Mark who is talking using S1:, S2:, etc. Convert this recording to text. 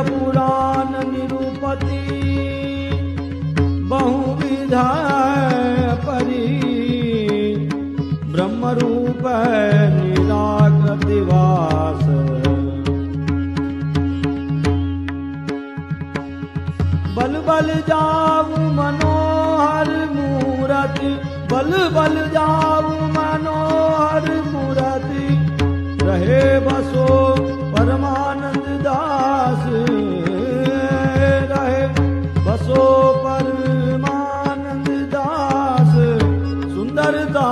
S1: पुराण निरूपति बहुविध परि ब्रह्म रूप निराकृति वास बल बल जाऊ मनोहर मूरति बल बल जाऊ मनोहर मूरति रहे बसो परमानंद दास रहे बसो परमानंद दास सुंदरता